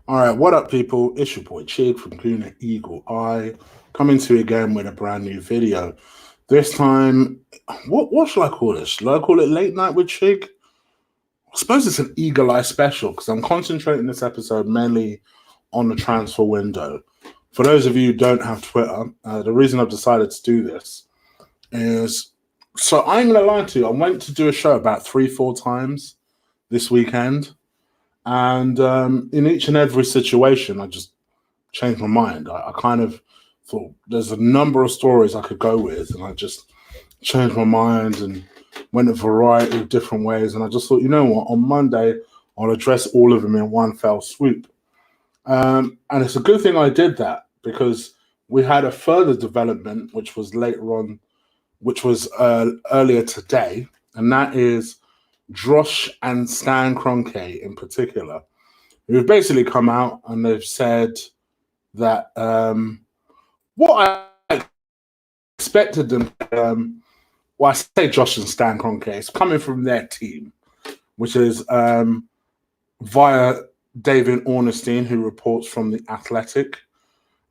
All right, what up, people? It's your boy Chig from Kuna Eagle Eye, coming to you again with a brand new video. This time, what should I call this? Should I call it Late Night with Chig? I suppose it's an Eagle Eye special because I'm concentrating this episode mainly on the transfer window. For those of you who don't have Twitter, the reason I've decided to do this is so I'm going to lie to you. I went to do a show about 3-4 times this weekend. And in each and every situation, I just changed my mind. I kind of thought there's a number of stories I could go with, and I just changed my mind and went a variety of different ways. And I just thought, you know what, on Monday, I'll address all of them in one fell swoop. And it's a good thing I did that because we had a further development, which was later on, which was earlier today, and that is Josh and Stan Kroenke in particular, who've basically come out and they've said that what I expected them, well, I say Josh and Stan Kroenke, it's coming from their team, which is via David Ornstein, who reports from The Athletic.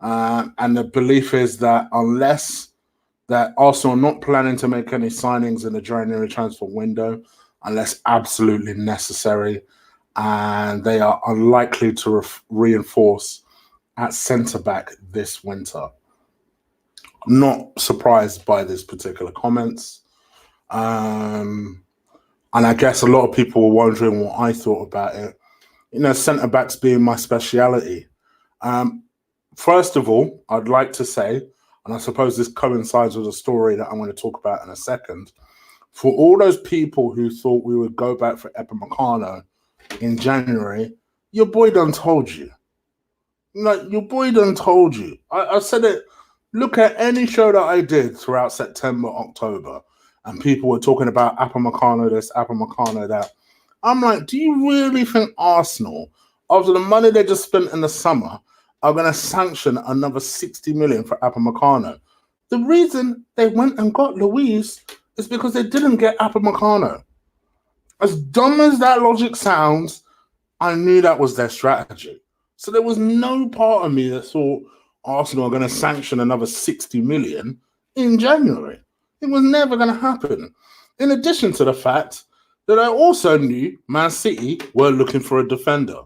And the belief is that unless that Arsenal are not planning to make any signings in the January transfer window, unless absolutely necessary, and they are unlikely to reinforce at centre-back this winter. I'm not surprised by this particular comments. And I guess a lot of people were wondering what I thought about it. You know, centre-backs being my speciality. First of all, I'd like to say, and I suppose this coincides with a story that I'm going to talk about in a second, for all those people who thought we would go back for Epamecano in January, your boy done told you. Like, your boy done told you. I said it, look at any show that I did throughout September, October, and people were talking about Epamecano this, Epamecano that. I'm like, do you really think Arsenal, after the money they just spent in the summer, are going to sanction another 60 million for Epamecano? The reason they went and got Luis is because they didn't get Epamecano. As dumb as that logic sounds, I knew that was their strategy. So there was no part of me that thought Arsenal are going to sanction another 60 million in January. It was never going to happen. In addition to the fact that I also knew Man City were looking for a defender.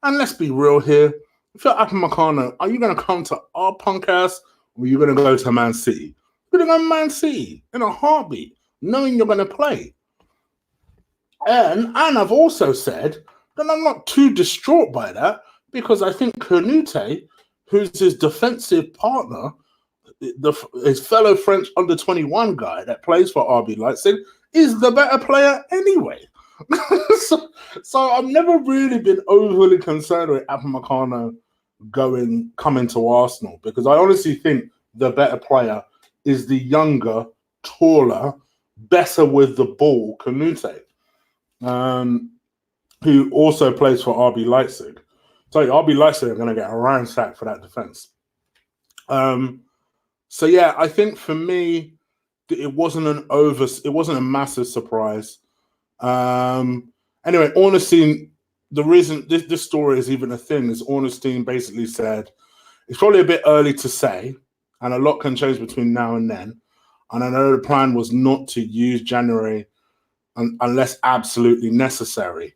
And let's be real here. If you're Epamecano, are you going to come to our punk ass or are you going to go to Man City? You're going to go Man City in a heartbeat, knowing you're going to play. And I've also said that I'm not too distraught by that because I think Canute, who's his defensive partner, his fellow French under-21 guy that plays for RB Leipzig, is the better player anyway. so I've never really been overly concerned with Epamecano coming to Arsenal because I honestly think the better player is the younger, taller, better with the ball Canute, who also plays for RB Leipzig. So RB Leipzig are going to get a ransack for that defense. So yeah, I think for me, it wasn't a massive surprise. Anyway, Ornstein, the reason this story is even a thing is Ornstein basically said it's probably a bit early to say, and a lot can change between now and then. And I know the plan was not to use January unless absolutely necessary.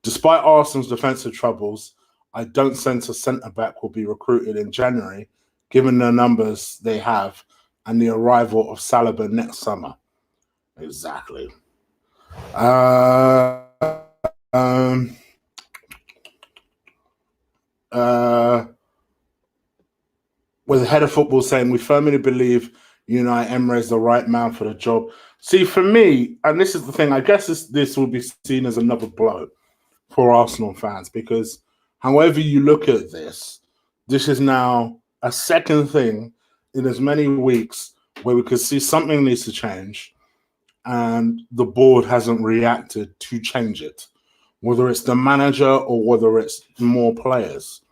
Despite Arsenal's defensive troubles, I don't sense a centre-back will be recruited in January, given the numbers they have and the arrival of Saliba next summer. Exactly. With the head of football saying, we firmly believe Unai Emery is the right man for the job. See, for me, and this is the thing, I guess this will be seen as another blow for Arsenal fans because however you look at this is now a second thing in as many weeks where we could see something needs to change and the board hasn't reacted to change it, whether it's the manager or whether it's more players.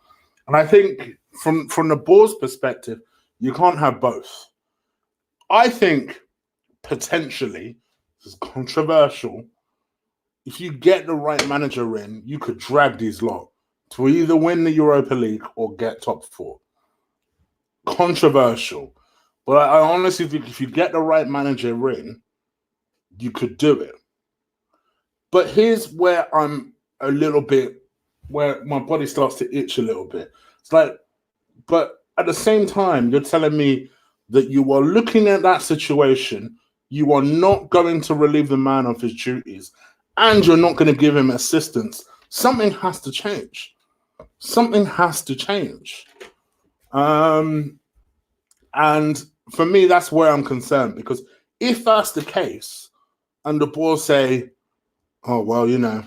And I think from the board's perspective, you can't have both. I think potentially, this is controversial, if you get the right manager in, you could drag these lot to either win the Europa League or get top four. Controversial. But I honestly think if you get the right manager in, you could do it. But here's where I'm a little bit, where my body starts to itch a little bit. It's like, but at the same time, you're telling me that you are looking at that situation, you are not going to relieve the man of his duties, and you're not going to give him assistance. Something has to change. Something has to change. And for me, that's where I'm concerned, because if that's the case, and the board say, oh, well, you know,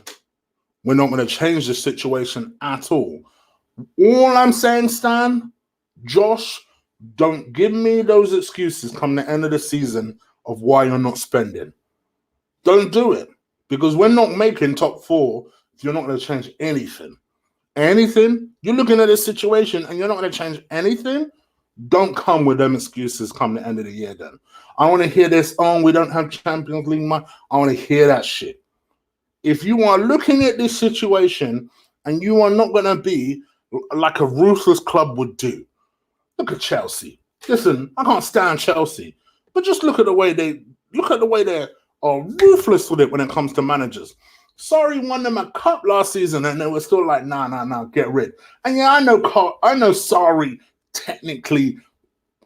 we're not going to change the situation at all. All I'm saying, Stan, Josh, don't give me those excuses come the end of the season of why you're not spending. Don't do it, because we're not making top four if you're not going to change anything. Anything? You're looking at this situation and you're not going to change anything? Don't come with them excuses come the end of the year then. I want to hear this, oh, we don't have Champions League money. I want to hear that shit. If you are looking at this situation and you are not going to be like a ruthless club would do, look at Chelsea. Listen, I can't stand Chelsea, but just look at the way they are ruthless with it when it comes to managers. Sorry, won them a cup last season and they were still like, nah, get rid. And yeah, I know Sorry technically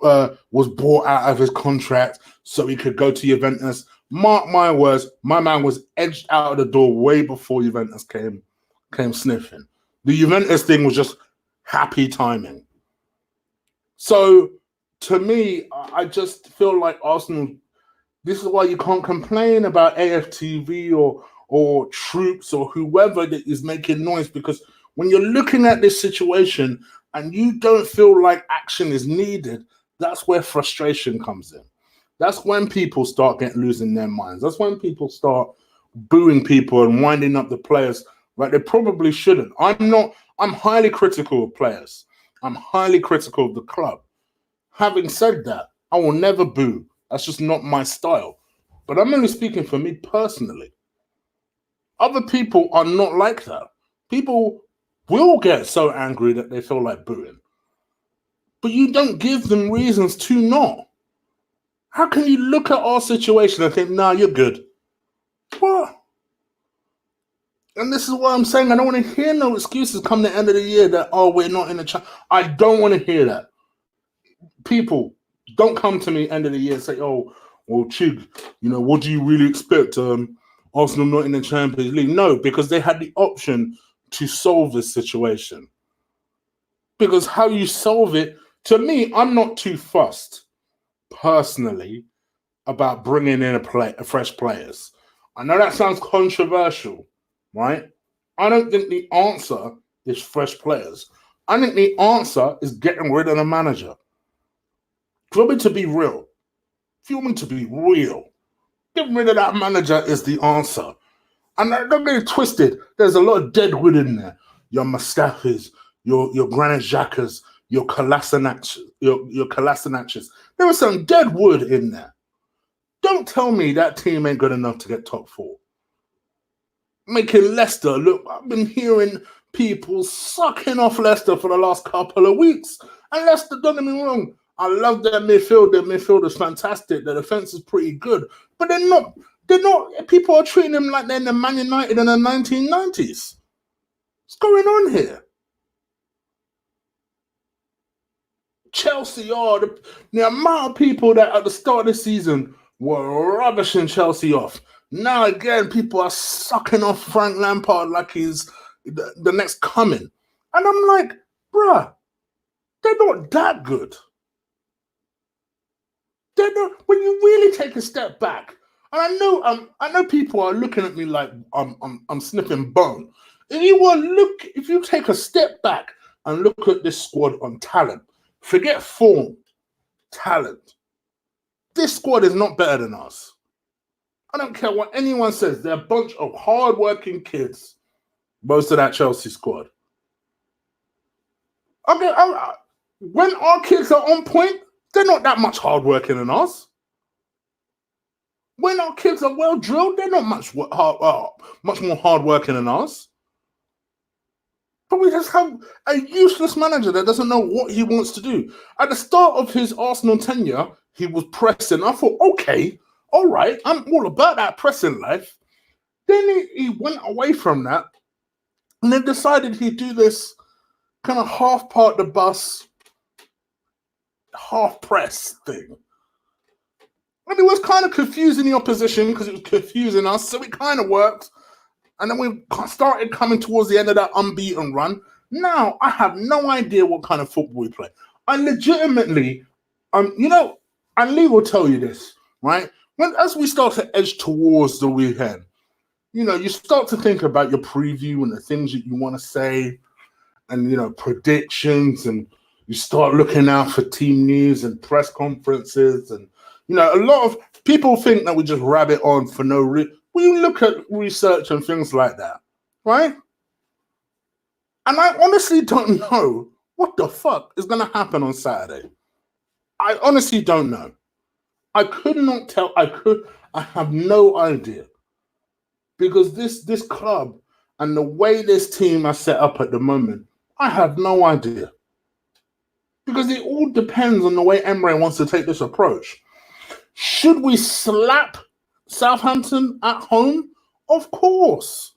was bought out of his contract so he could go to Juventus. Mark my words, my man was edged out of the door way before Juventus came sniffing. The Juventus thing was just happy timing. So, to me, I just feel like Arsenal, this is why you can't complain about AFTV or Troops or whoever that is making noise, because when you're looking at this situation and you don't feel like action is needed, that's where frustration comes in. That's when people start losing their minds. That's when people start booing people and winding up the players like they probably shouldn't. I'm highly critical of players. I'm highly critical of the club. Having said that, I will never boo. That's just not my style. But I'm only speaking for me personally. Other people are not like that. People will get so angry that they feel like booing. But you don't give them reasons to not. How can you look at our situation and think, nah, you're good? What? And this is what I'm saying. I don't want to hear no excuses come the end of the year that, oh, we're not in the chat. I don't want to hear that. People, don't come to me end of the year and say, oh, well, Chig, what do you really expect? Arsenal not in the Champions League? No, because they had the option to solve this situation. Because how you solve it, to me, I'm not too fussed, personally, about bringing in fresh players. I know that sounds controversial, right? I don't think the answer is fresh players. I think the answer is getting rid of the manager. If you want me to be real, getting rid of that manager is the answer. And don't get it twisted. There's a lot of dead wood in there. Your Mustafis, your Granit Xhakas, your Kolasinacs, your Kolasinacs. There was some dead wood in there. Don't tell me that team ain't good enough to get top four. Making Leicester look, I've been hearing people sucking off Leicester for the last couple of weeks. And Leicester, don't get me wrong, I love their midfield. Their midfield is fantastic. Their defense is pretty good. But they're not, people are treating them like they're in the Man United in the 1990s. What's going on here? Chelsea, the amount of people that at the start of the season were rubbishing Chelsea off. Now again, people are sucking off Frank Lampard like he's the next coming. And I'm like, bruh, they're not that good. They're not, when you really take a step back, and I know people are looking at me like I'm sniffing bone. If you take a step back and look at this squad on talent, forget form, talent. This squad is not better than us. I don't care what anyone says. They're a bunch of hard-working kids, most of that Chelsea squad. Okay, when our kids are on point, they're not that much hard-working than us. When our kids are well-drilled, they're not much more hard-working than us. But we just have a useless manager that doesn't know what he wants to do. At the start of his Arsenal tenure, he was pressing. I thought, okay, all right, I'm all about that pressing life. Then he went away from that and then decided he'd do this kind of half part the bus, half press thing. And it was kind of confusing the opposition because it was confusing us, so it kind of worked. And then we started coming towards the end of that unbeaten run. Now, I have no idea what kind of football we play. I legitimately, and Lee will tell you this, right? As we start to edge towards the weekend, you start to think about your preview and the things that you want to say and, predictions, and you start looking out for team news and press conferences. And, a lot of people think that we just rabbit on for no reason. We look at research and things like that, right? And I honestly don't know what the fuck is going to happen on Saturday. I honestly don't know. I could not tell. I have no idea. Because this club and the way this team are set up at the moment, I have no idea. Because it all depends on the way Emre wants to take this approach. Should we slap Southampton at home? Of course.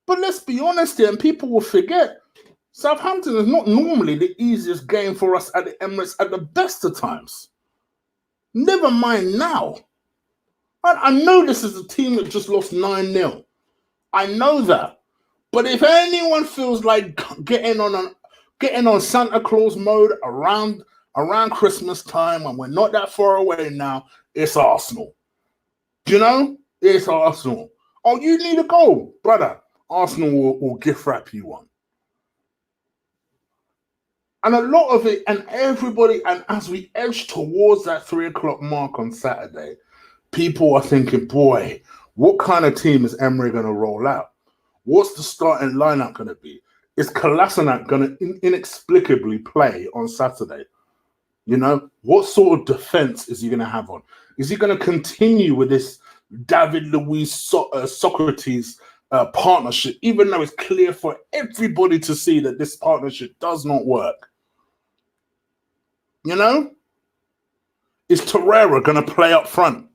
But let's be honest here, and people will forget, Southampton is not normally the easiest game for us at the Emirates at the best of times. Never mind now. I know this is a team that just lost 9-0. I know that. But if anyone feels like getting on Santa Claus mode around Christmas time, and we're not that far away now, it's Arsenal. It's Arsenal. Oh, you need a goal, brother. Arsenal will gift wrap you one. And a lot of it, and everybody, and as we edge towards that 3:00 mark on Saturday, people are thinking, boy, what kind of team is Emery going to roll out? What's the starting lineup going to be? Is Kolasinac going to inexplicably play on Saturday? What sort of defense is he going to have on? Is he going to continue with this David Luiz Socrates partnership, even though it's clear for everybody to see that this partnership does not work? Is Torreira going to play up front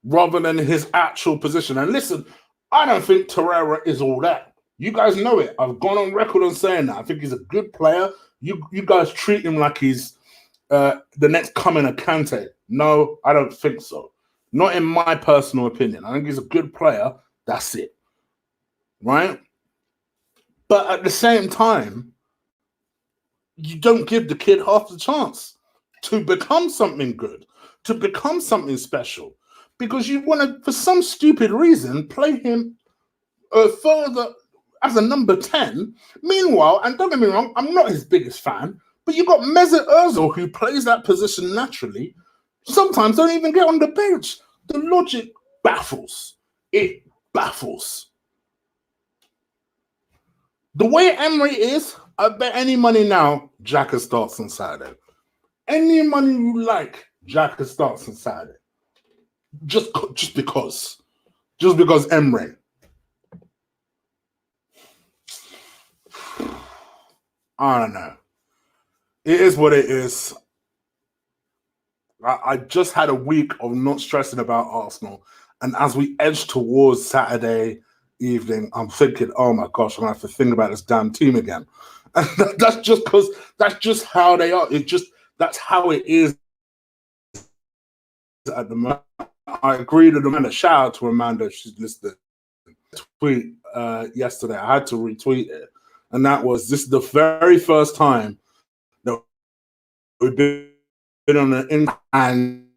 rather than his actual position? And listen, I don't think Torreira is all that. You guys know it. I've gone on record on saying that. I think he's a good player. You guys treat him like he's the next coming of Kante. No, I don't think so. Not in my personal opinion. I think he's a good player. That's it. Right? But at the same time, you don't give the kid half the chance to become something good, to become something special, because you want to, for some stupid reason, play him further as a number 10. Meanwhile, and don't get me wrong, I'm not his biggest fan, but you've got Mesut Ozil, who plays that position naturally, sometimes don't even get on the bench. The logic baffles. It baffles. The way Emery is, I bet any money now, Xhaka starts on Saturday. Any money you like, Xhaka starts on Saturday. Just because Emery. I don't know. It is what it is. I just had a week of not stressing about Arsenal. And as we edge towards Saturday evening, I'm thinking, oh my gosh, I'm going to have to think about this damn team again. And that's just because that's just how they are. That's how it is at the moment. I agree with Amanda. Shout out to Amanda. She's listening. Tweet yesterday. I had to retweet it. And that was, this is the very first time that we've been on an income, and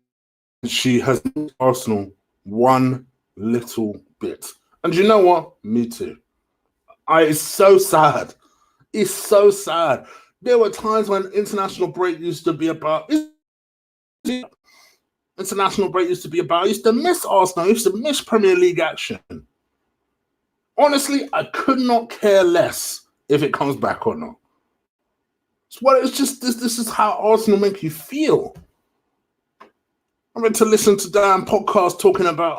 she has Arsenal one little bit. And you know what? Me too. It's so sad. It's so sad. There were times when international break used to be about. International break used to be about. I used to miss Arsenal. I used to miss Premier League action. Honestly, I could not care less if it comes back or not. It's just this is how Arsenal make you feel. I meant to listen to damn podcast talking about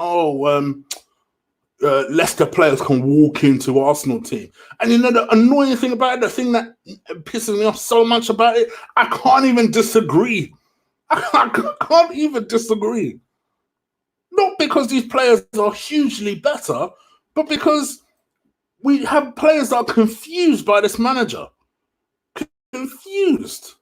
Leicester players can walk into Arsenal team. And you know the annoying thing about it, the thing that pisses me off so much about it, I can't even disagree. I can't even disagree. Not because these players are hugely better, but because we have players that are confused by this manager. Confused.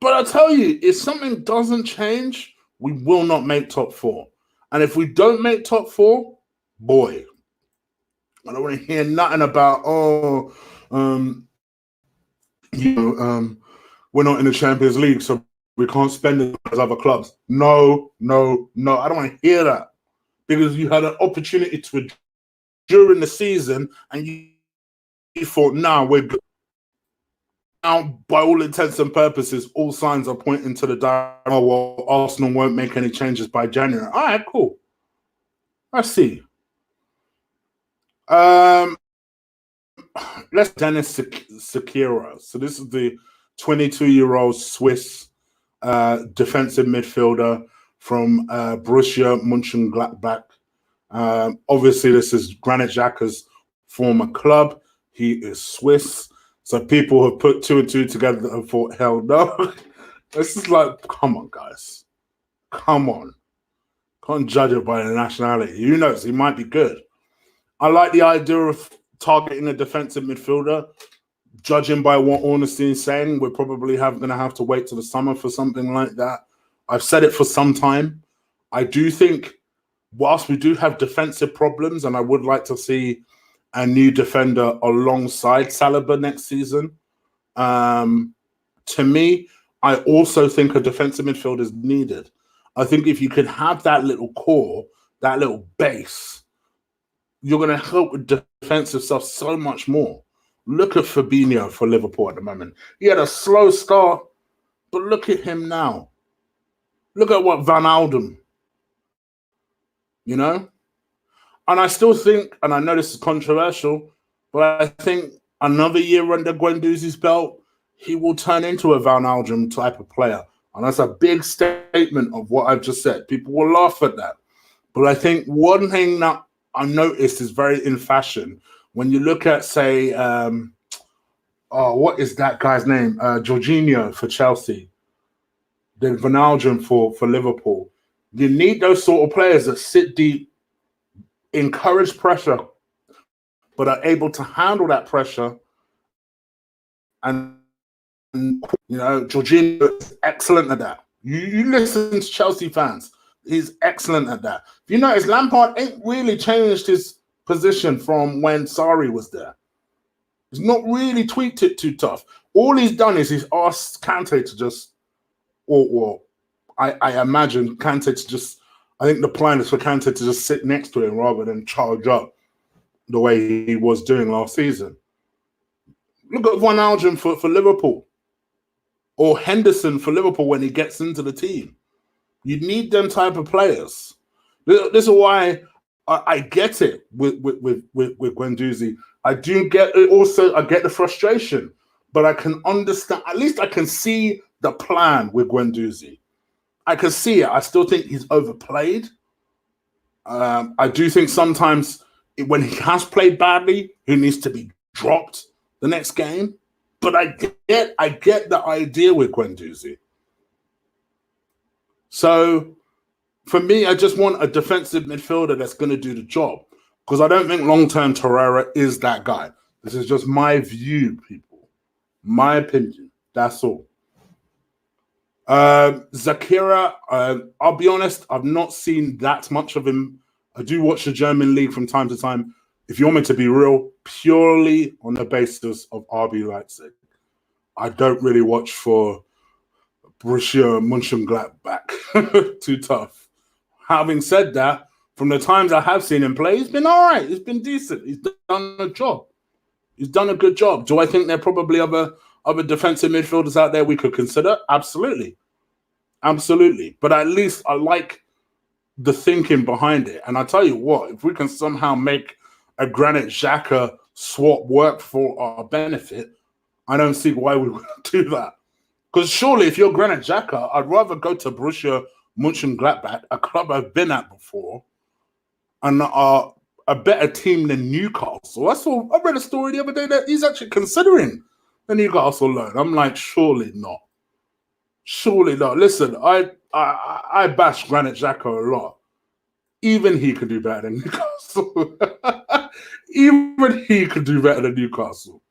But I tell you, if something doesn't change, we will not make top 4. And if we don't make top 4, boy, I don't want to hear nothing about, we're not in the Champions League, so we can't spend it as other clubs. No. I don't want to hear that. Because you had an opportunity to during the season and you thought, nah, we're good. Now, by all intents and purposes, all signs are pointing to the direction, well, Arsenal won't make any changes by January. All right, cool. Let's see. Let's Dennis Sekira. So this is the 22-year-old Swiss defensive midfielder from Borussia Mönchengladbach. Obviously, this is Granit Xhaka's former club. He is Swiss. So people have put 2 and 2 together and thought, hell no. This is like, come on, guys. Come on. Can't judge it by the nationality. Who knows? He might be good. I like the idea of targeting a defensive midfielder. Judging by what Ornstein is saying, we're probably going to have to wait till the summer for something like that. I've said it for some time. I do think, whilst we do have defensive problems, and I would like to see a new defender alongside Saliba next season. To me, I also think a defensive midfielder is needed. I think if you can have that little core, that little base, you're going to help with defensive stuff so much more. Look at Fabinho for Liverpool at the moment. He had a slow start, but look at him now. Look at what Van Alden, you know? And I still think, and I know this is controversial, but I think another year under Guendouzi's belt, he will turn into a Van Alden type of player. And that's a big statement of what I've just said. People will laugh at that. But I think one thing that I noticed is very in fashion. When you look at, say, what is that guy's name? Jorginho for Chelsea. Then Van Alden for Liverpool. You need those sort of players that sit deep, encourage pressure, but are able to handle that pressure. And, you know, Jorginho is excellent at that. You listen to Chelsea fans. He's excellent at that. If you notice, Lampard ain't really changed his position from when Sarri was there. He's not really tweaked it too tough. All he's done is he's asked Kante to just, I imagine Kante to just, I think the plan is for Kante to just sit next to him rather than charge up the way he was doing last season. Look at Van Alden for Liverpool, or Henderson for Liverpool when he gets into the team. You need them type of players. This is why I get it with Guendouzi. I do get it also. I get the frustration, but I can understand. At least I can see the plan with Guendouzi. I can see it. I still think he's overplayed. I do think sometimes when he has played badly, he needs to be dropped the next game. But I get the idea with Guendouzi. So for me, I just want a defensive midfielder that's going to do the job, because I don't think long-term Torreira is that guy. This is just my view, people. My opinion. That's all. Zakira, I'll be honest, I've not seen that much of him. I do watch the German league from time to time. If you want me to be real, purely on the basis of RB Leipzig. I don't really watch for Borussia Mönchengladbach. Too tough. Having said that, from the times I have seen him play, he's been all right. He's been decent. He's done a job. He's done a good job. Do I think there are probably other defensive midfielders out there we could consider? Absolutely. Absolutely. But at least I like the thinking behind it. And I tell you what, if we can somehow make a Granit Xhaka swap work for our benefit, I don't see why we would do that. Because surely if you're Granit Xhaka, I'd rather go to Borussia Mönchengladbach, a club I've been at before, and are a better team than Newcastle. I read a story the other day that he's actually considering the Newcastle loan. I'm like, surely not. Surely not. Listen, I bash Granit Xhaka a lot. Even he could do better than Newcastle. Even he could do better than Newcastle.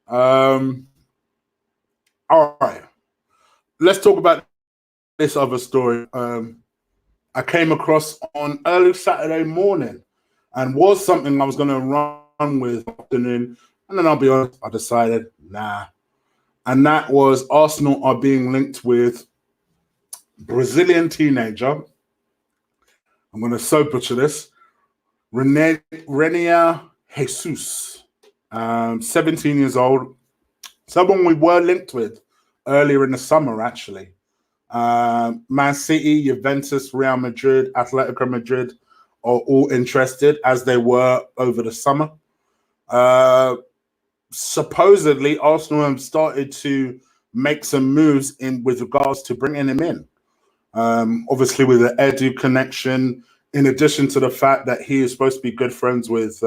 All right. Let's talk about this other story. I came across on early Saturday morning and was something I was going to run with afternoon. And then I'll be honest, I decided, nah. And that was Arsenal are being linked with Brazilian teenager. I'm going to so butcher this. Renier Jesus, 17 years old. Someone we were linked with earlier in the summer, actually. Man City, Juventus, Real Madrid, Atletico Madrid are all interested, as they were over the summer. Supposedly, Arsenal have started to make some moves in with regards to bringing him in. Obviously, with the Edu connection, in addition to the fact that he is supposed to be good friends with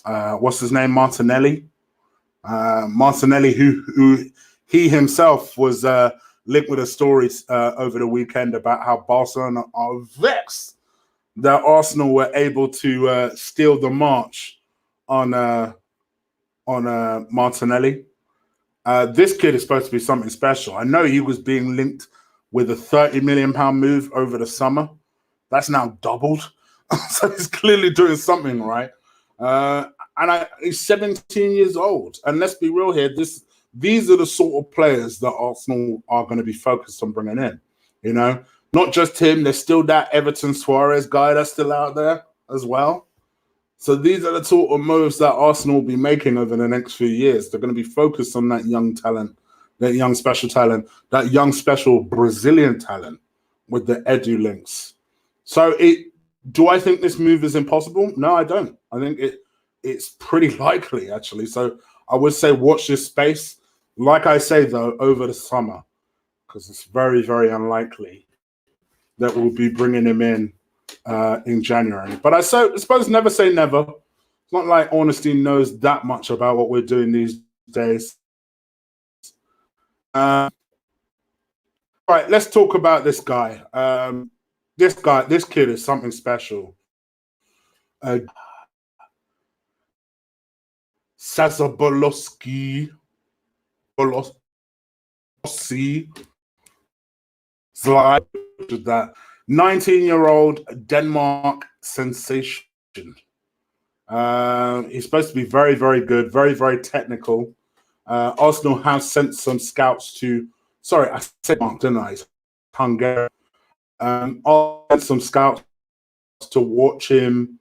what's his name, Martinelli. Martinelli, who he himself was linked with a story over the weekend about how Barcelona are vexed that Arsenal were able to steal the march on Martinelli. This kid is supposed to be something special. I know he was being linked with a £30 million move over the summer. That's now doubled. So he's clearly doing something right. He's 17 years old. And let's be real here, these are the sort of players that Arsenal are going to be focused on bringing in. You know, not just him. There's still that Everton Suarez guy that's still out there as well. So these are the sort of moves that Arsenal will be making over the next few years. They're going to be focused on that young talent, that young special talent, that young special Brazilian talent with the Edu links. So do I think this move is impossible? No, I don't. I think it's pretty likely, actually. So I would say watch this space. Like I say, though, over the summer, because it's very, very unlikely that we'll be bringing him in January. But I suppose never say never. It's not like Ornstein knows that much about what we're doing these days. Right, let's talk about this guy. This kid is something special. Sazaboloski, slide that 19-year-old Denmark sensation. He's supposed to be very, very good, very, very technical. Arsenal have sent some scouts to. Sorry, I said Mark, didn't I? Hungary. I'll send some scouts to watch him.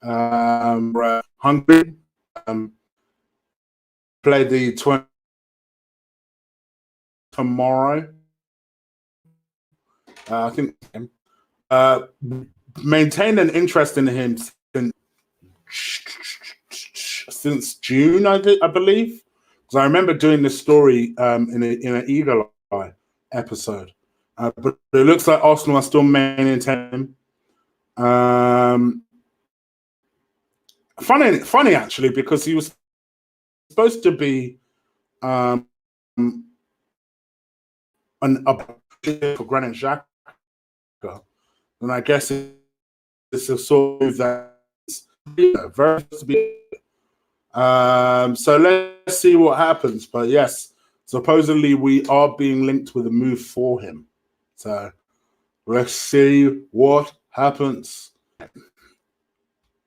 Hungary. Play the 20 tomorrow. I think maintained an interest in him since June, I believe, because I remember doing this story in an Eagle Eye episode. But it looks like Arsenal are still maintaining him. Funny actually, because he was supposed to be a for Granit Xhaka, and I guess it's a sort of that's very to be. So let's see what happens. But yes, supposedly we are being linked with a move for him. So let's see what happens.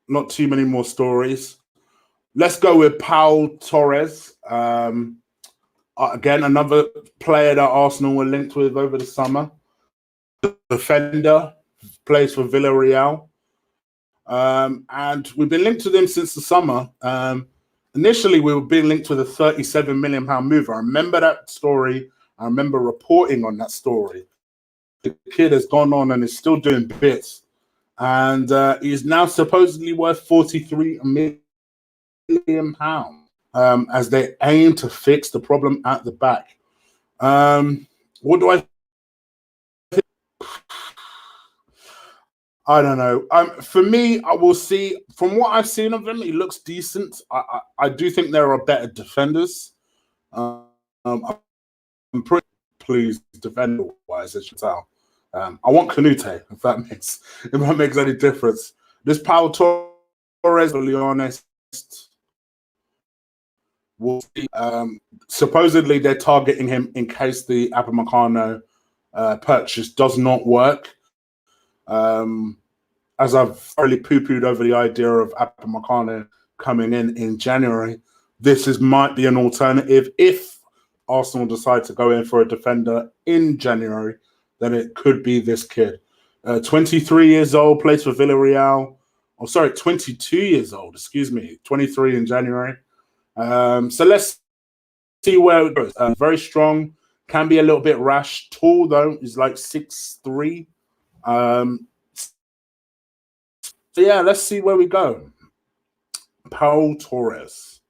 Not too many more stories. Let's go with Paul Torres. Again, another player that Arsenal were linked with over the summer. Defender, plays for Villarreal. And we've been linked to him since the summer. Initially, we were being linked with a £37 million move. I remember that story. I remember reporting on that story. The kid has gone on and is still doing bits. And he's now supposedly worth £43 million as they aim to fix the problem at the back. What do I think? I don't know. For me, I will see. From what I've seen of him, he looks decent. I do think there are better defenders. I'm pretty pleased defender-wise, as you can tell. I want Canute, if that makes any difference. This Pau Torres, to be honest, we'll see. Supposedly, they're targeting him in case the Upamecano purchase does not work. As I've thoroughly poo-pooed over the idea of Upamecano coming in January, might be an alternative. If Arsenal decide to go in for a defender in January, then it could be this kid. 23 years old, plays for Villarreal. 22 years old, 23 in January. So let's see where it goes. Very strong, can be a little bit rash. Tall, though, is like 6'3". So yeah, let's see where we go. Pau Torres.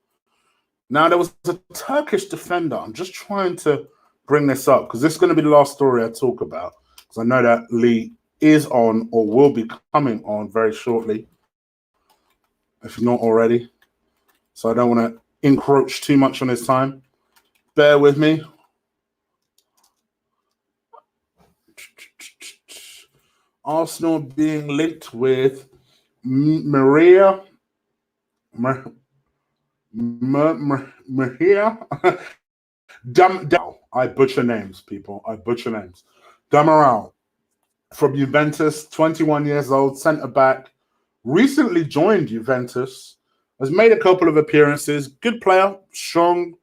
Now, there was a Turkish defender. I'm just trying to bring this up because this is going to be the last story I talk about, because I know that Lee is on or will be coming on very shortly, if not already. So I don't want to encroach too much on his time. Bear with me. Arsenal being linked with Maria. I butcher names, people. I butcher names. Damaral from Juventus, 21 years old, centre back, recently joined Juventus, has made a couple of appearances. Good player, strong,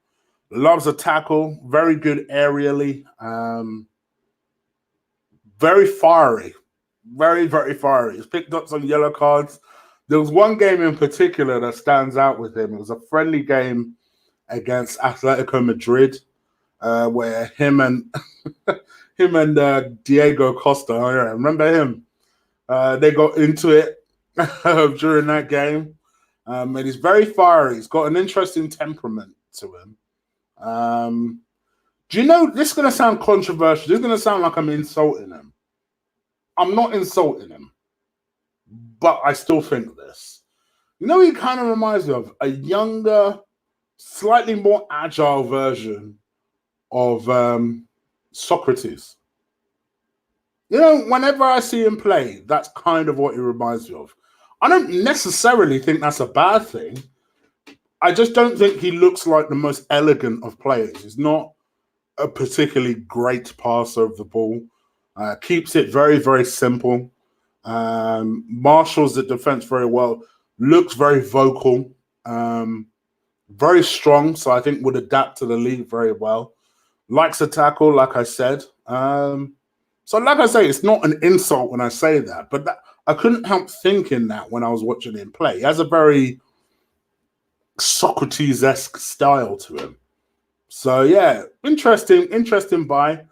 loves a tackle, very good aerially, very fiery, very, very fiery. He's picked up some yellow cards. There was one game in particular that stands out with him. It was a friendly game against Atletico Madrid, where him and Diego Costa, I remember him. They got into it during that game, and he's very fiery. He's got an interesting temperament to him. Do you know, this is going to sound controversial. This is going to sound like I'm insulting him. I'm not insulting him, but I still think this. You know, he kind of reminds me of a younger, slightly more agile version of Socrates. You know, whenever I see him play, that's kind of what he reminds me of. I don't necessarily think that's a bad thing. I just don't think he looks like the most elegant of players. He's not a particularly great passer of the ball. Keeps it very, very simple. Marshals the defense very well. Looks very vocal. Very strong, so I think would adapt to the league very well. Likes a tackle, like I said. So like I say, it's not an insult when I say that, but I couldn't help thinking that when I was watching him play. He has a very Socrates-esque style to him. So yeah, interesting buy.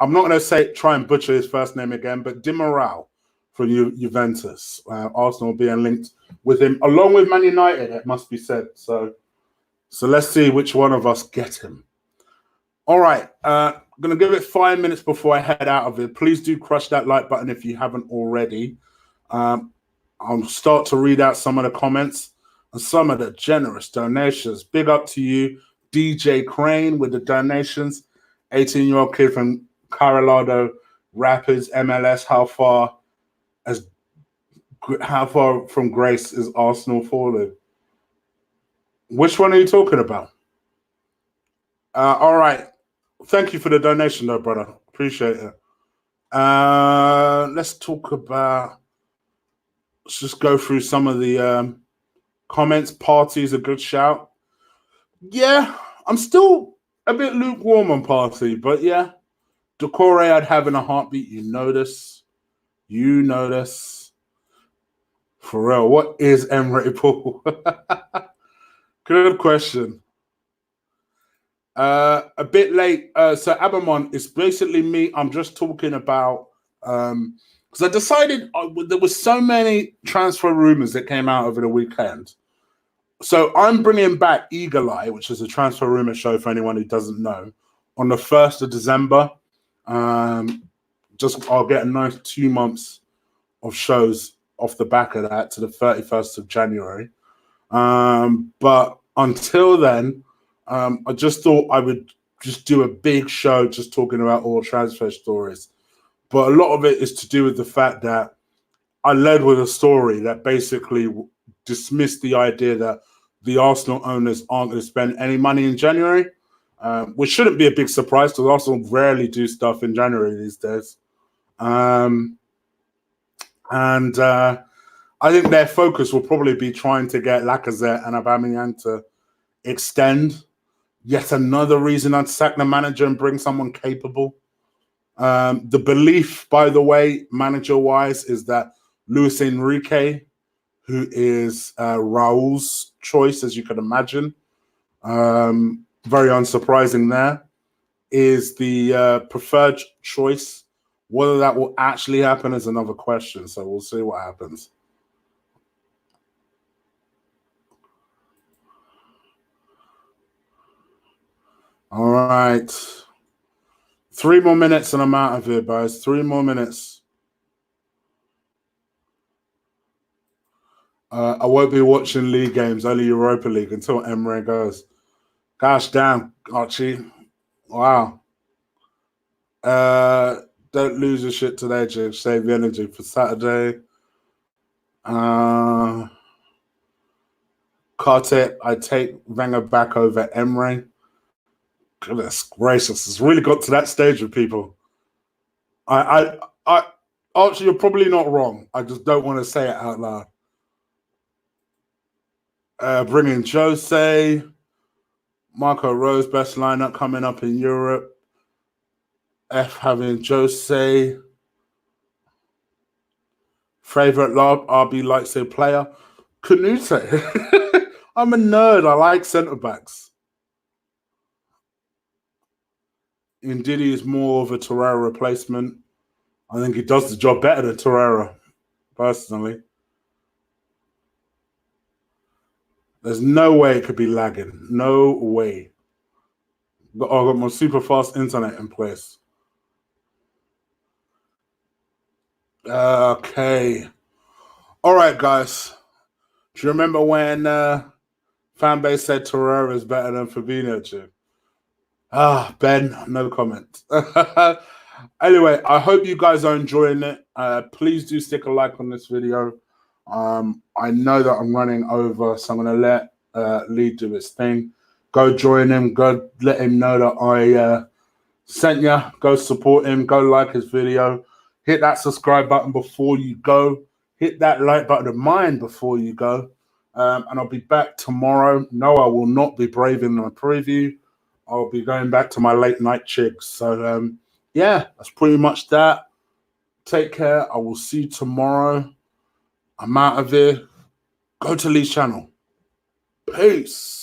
I'm not going to try and butcher his first name again, but Di Maral from Juventus. Arsenal being linked with him, along with Man United, it must be said. So let's see which one of us get him. All right, I'm going to give it 5 minutes before I head out of it. Please do crush that like button if you haven't already. I'll start to read out some of the comments and some of the generous donations. Big up to you, DJ Crane, with the donations. 18-year-old kid from Colorado Rapids, MLS. How far from grace is Arsenal falling? Which one are you talking about? All right. Thank you for the donation, though, brother. Appreciate it. Let's just go through some of the comments. Party's a good shout. Yeah, I'm still a bit lukewarm on Party, but yeah. Decore I'd have in a heartbeat. You know this. For real, what is Emre Paul? Good question. A bit late. So Abamon, it's basically me. I'm just talking about because I decided there was so many transfer rumors that came out over the weekend. So I'm bringing back Eagle Eye, which is a transfer rumor show for anyone who doesn't know, on the 1st of December. I'll get a nice 2 months of shows off the back of that to the 31st of January. But until then, I just thought I would just do a big show just talking about all transfer stories. But a lot of it is to do with the fact that I led with a story that basically dismissed the idea that the Arsenal owners aren't going to spend any money in January, which shouldn't be a big surprise because Arsenal rarely do stuff in January these days. And I think their focus will probably be trying to get Lacazette and Aubameyang to extend. Yet another reason I'd sack the manager and bring someone capable. The belief, by the way, manager-wise, is that Luis Enrique, who is Raul's choice, as you can imagine, very unsurprising there, is the preferred choice. Whether that will actually happen is another question, so we'll see what happens. All right. 3 more minutes and I'm out of here, guys. 3 more minutes. I won't be watching league games, only Europa League until Emre goes. Gosh damn, Archie. Wow. Don't lose your shit today, Chig. Save the energy for Saturday. Quartet, I take Wenger back over Emre. Goodness gracious, it's really got to that stage with people. Archie, you're probably not wrong. I just don't want to say it out loud. Bring in Jose, Marco Rose, best lineup coming up in Europe. F having Jose. Favorite RB Leipzig player, Canute. I'm a nerd. I like centre backs. Ndidi is more of a Torreira replacement. I think he does the job better than Torreira, personally. There's no way it could be lagging. No way. I've got my super fast internet in place. Okay. All right, guys. Do you remember when fanbase said Torreira is better than Fabinho, Jim? Ben, no comment. Anyway, I hope you guys are enjoying it. Please do stick a like on this video. I know that I'm running over, so I'm going to let Lee do his thing. Go join him. Go let him know that I sent you. Go support him. Go like his video. Hit that subscribe button before you go. Hit that like button of mine before you go. And I'll be back tomorrow. No, I will not be braving my preview. I'll be going back to my late night Chigs. So, yeah, that's pretty much that. Take care. I will see you tomorrow. I'm out of here. Go to Lee's channel. Peace.